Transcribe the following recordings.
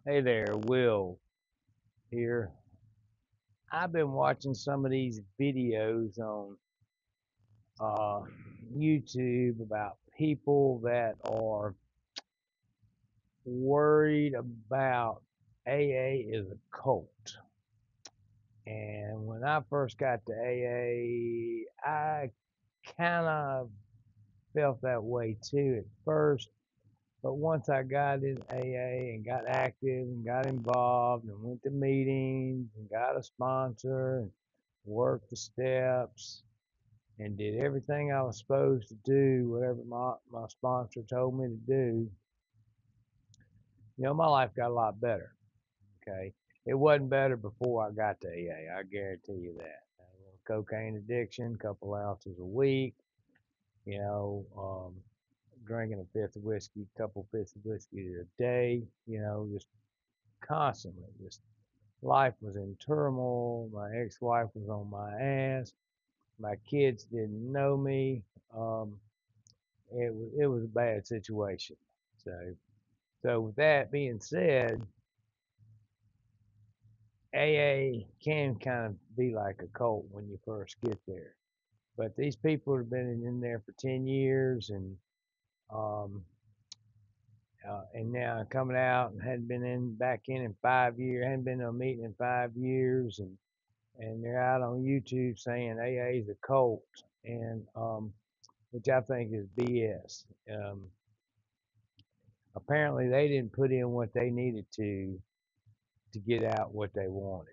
Hey there, Will here. I've been watching some of these videos on uh, YouTube about people that are worried about AA is a cult. And when I first got to AA, I kind of felt that way too at first. But once I got in AA and got active and got involved and went to meetings and got a sponsor and worked the steps and did everything I was supposed to do, whatever my sponsor told me to do, my life got a lot better. Okay. It wasn't better before I got to AA. I guarantee you that. Cocaine addiction, couple ounces a week, you know, drinking a fifth of whiskey, couple fifths of whiskey a day, just constantly. Just life was in turmoil. My ex-wife was on my ass. My kids didn't know me. Um, it was a bad situation. So with that being said, AA can kind of be like a cult when you first get there. But these people have been in there for 10 years um, and now coming out and hadn't been in back in 5 years, hadn't been to a meeting in 5 years, and they're out on YouTube saying AA is a cult, and which I think is BS. Apparently, they didn't put in what they needed to get out what they wanted.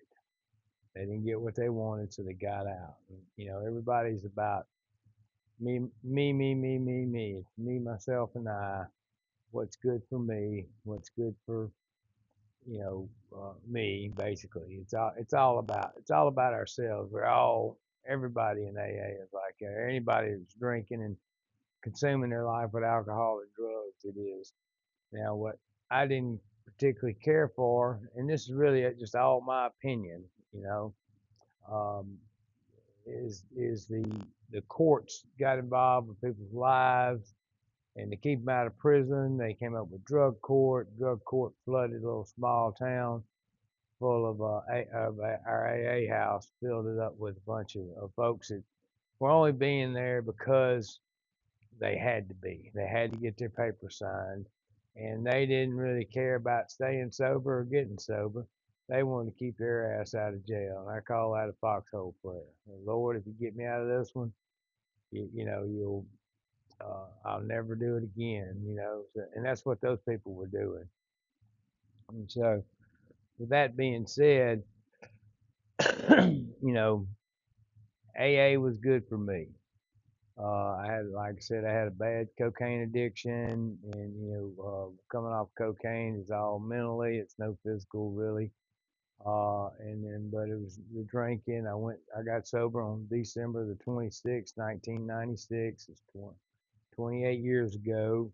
They didn't get what they wanted, so they got out. And, everybody's about me, me, me, me, me, me. It's me, myself, and I. What's good for me? What's good for me? Basically, it's all about ourselves. Everybody in AA is like that. Anybody that's drinking and consuming their life with alcohol and drugs, it is. Now, what I didn't particularly care for, and this is really just all my opinion, you know, um, is the courts got involved with people's lives, and to keep them out of prison, they came up with drug court. Drug court flooded a little small town full of our AA house, filled it up with a bunch of folks that were only being there because they had to be. They had to get their paper signed, and they didn't really care about staying sober or getting sober. They wanted to keep their ass out of jail, and I call that a foxhole prayer. Lord, if you get me out of this one, you'll I'll never do it again. So, and that's what those people were doing. And so, with that being said, you know, AA was good for me. I had, like I said, I had a bad cocaine addiction, and coming off cocaine is all mentally; it's no physical really. But it was the drinking. I got sober on December the 26th, 1996. It's 28 years ago,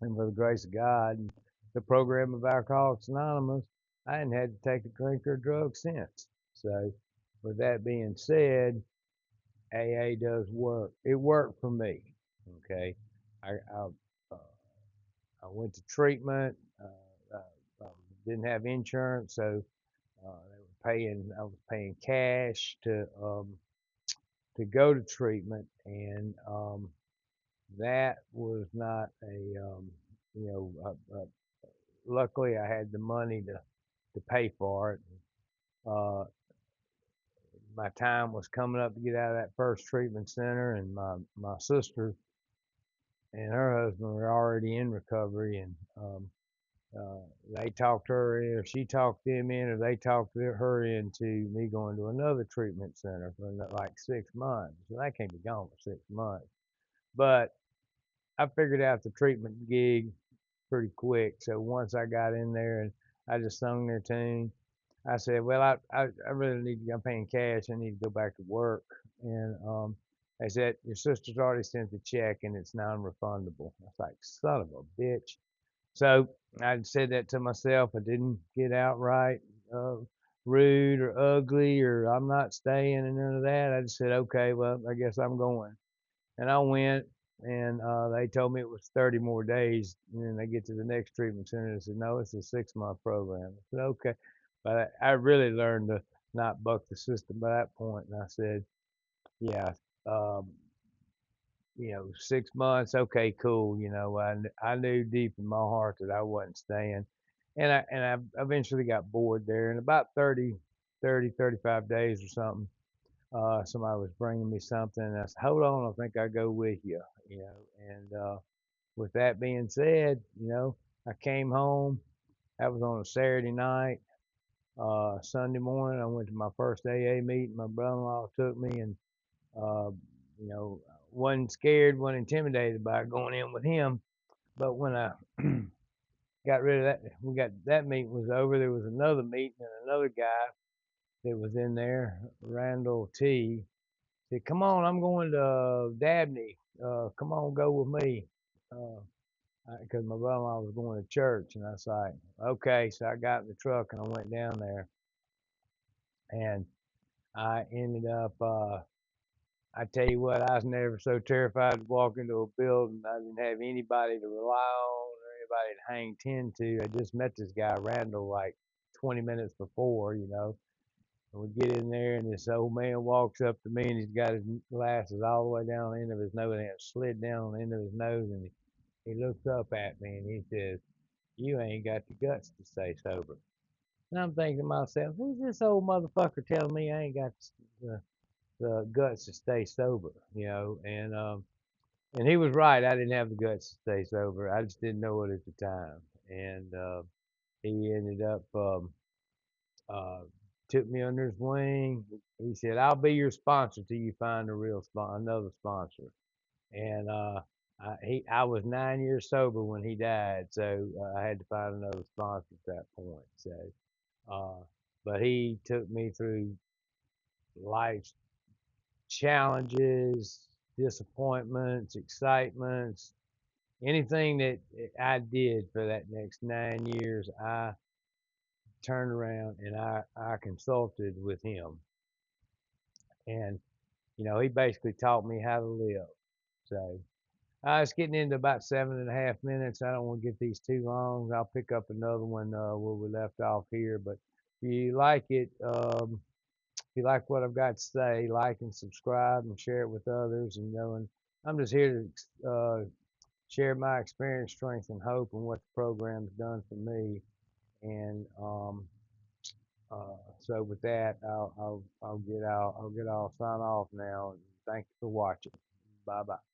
and by the grace of God, and the program of Alcoholics Anonymous, I hadn't had to take a drink or a drug since. So, with that being said, AA does work. It worked for me. Okay, I went to treatment. Didn't have insurance, so they were paying. I was paying cash to go to treatment, and that was not you know, luckily I had the money to pay for it. Uh, my time was coming up to get out of that first treatment center, and my sister and her husband were already in recovery, and uh, they talked her in, or she talked them in, or they talked her into me going to another treatment center for like 6 months. And I can't be gone for 6 months, but I figured out the treatment gig pretty quick. So once I got in there and I just sung their tune, I said, well, I really need to, I'm paying cash. I need to go back to work. And they said, your sister's already sent the check and it's non-refundable. I was like, son of a bitch. So I said that to myself. I didn't get outright uh, rude or ugly or I'm not staying and none of that. I just said, okay, well, I guess I'm going. And I went. and they told me it was 30 more days. And then they get to the next treatment center and said, no, it's a 6-month program. I said, okay. But I really learned to not buck the system by that point. And I said, yeah, um, 6 months, okay, cool. I knew deep in my heart that I wasn't staying. And I eventually got bored there. And about 35 days or something, somebody was bringing me something. And I said, hold on, I think I go with you. And with that being said, I came home. That was on a Saturday night. Sunday morning, I went to my first AA meeting. My brother-in-law took me, and uh, wasn't scared, wasn't intimidated by going in with him. But when I got rid of that, we got that meeting was over. There was another meeting, and another guy that was in there, Randall T. said, "Come on, I'm going to Dabney. Come on, go with me." Because my brother-in-law was going to church, and I was like, "Okay." So I got in the truck and I went down there, and I ended up. I tell you what, I was never so terrified to walk into a building. I didn't have anybody to rely on or anybody to hang ten to. I just met this guy Randall like 20 minutes before. And we get in there, and this old man walks up to me, and he's got his glasses all the way down the end of his nose, and it slid down the end of his nose, and he looks up at me, and he says, "You ain't got the guts to stay sober." And I'm thinking to myself, who's this old motherfucker telling me I ain't got the guts to stay sober? And he was right. I didn't have the guts to stay sober. I just didn't know it at the time. And he ended up uh, took me under his wing. He said, "I'll be your sponsor till you find another sponsor." And I was 9 years sober when he died, so I had to find another sponsor at that point. Uh, but he took me through life's challenges, disappointments, excitements, anything that I did for that next 9 years. I turned around and I consulted with him, and he basically taught me how to live. So it's getting into about 7.5 minutes. I don't want to get these too long. I'll pick up another one where we left off here. But if you like it, if you like what I've got to say, like and subscribe and share it with others. And I'm just here to share my experience, strength, and hope, and what the program's done for me. And so with that, I'll get out. I'll sign off now. And thank you for watching. Bye bye.